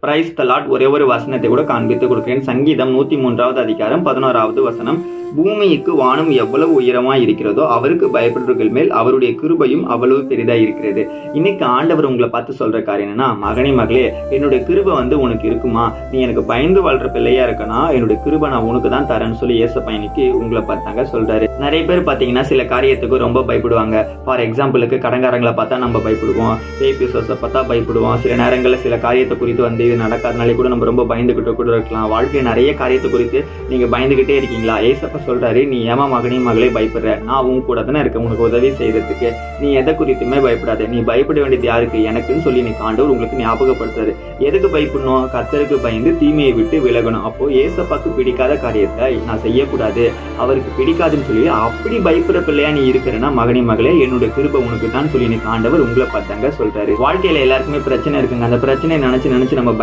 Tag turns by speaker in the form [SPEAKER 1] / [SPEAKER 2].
[SPEAKER 1] Praise the Lord. ஒரே ஒரு வசனத்தை கூட காண்பித்து கொடுக்கிறேன். சங்கீதம் 103வது அதிகாரம் 11வது வசனம். பூமிக்கு வானம் எவ்வளவு உயரமாய் இருக்கிறதோ அவருக்கு பயப்படுறவர்கள் மேல் அவருடைய கிருபையும் அவ்வளவு பெரிதா இருக்கிறது. இன்னைக்கு ஆண்டவர் உங்களை பார்த்து சொல்ற காரியம் என்னன்னா, மகனே மகளே, என்னுடைய கிருபை உனக்கு இருக்குமா? நீ எனக்கு பயந்து வாழ்ற பிள்ளையா இருக்கனா, என்னுடைய கிருபை நான் உனக்கு தான் தரேன்னு சொல்லி ஏசப்பா இன்னைக்கு உங்களை பார்த்தாங்க சொல்றாரு. நிறைய பேர் பாத்தீங்கன்னா சில காரியத்துக்கு ரொம்ப பயப்படுவாங்க. ஃபார் எக்ஸாம்பிளுக்கு கடங்காரங்களை பார்த்தா நம்ம பயப்படுவோம், பேய் பிசாசை பார்த்தா பயப்படுவோம். சில நேரங்களில் சில காரியத்தை குறித்து இது நடக்காதனாலே கூட நம்ம ரொம்ப பயந்துகிட்டு கூட இருக்கலாம். வாழ்க்கையில நிறைய காரியத்தை குறித்து நீங்க பயந்துகிட்டே இருக்கீங்களா? ஏசப்பா சொல்றாரு, நீ ஏமா மகனே மகளே பயப்படுற? நான் உன் கூட தானே இருக்கேன் உனக்கு உதவி செய்யறதுக்கு. நீ எதை குறித்துமே பயப்படாத. நீ பயப்பட வேண்டியது யாருக்கு? எனக்குன்னு சொல்லி நீ ஆண்டவர் உங்களுக்கு ஞாபகப்படுத்துறாரு. எதுக்கு பயப்படணும்? கர்த்தருக்கு பயந்து தீமையை விட்டு விலகணும். அப்போ ஏசப்பாக்கு பிடிக்காத காரியத்தை நான் செய்யக்கூடாது, அவருக்கு பிடிக்காதுன்னு சொல்லி அப்படி பயப்படுற பிள்ளையா நீ இருக்கிறன்னா, மகனே மகளே, என்னோட கிருபை உனக்கு தான் சொல்லி ஆண்டவர் உங்களை பார்த்தாங்க சொல்றாரு. வாழ்க்கையில எல்லாருக்குமே பிரச்சனை இருக்குங்க. அந்த பிரச்சனையை நினைச்சு நம்ம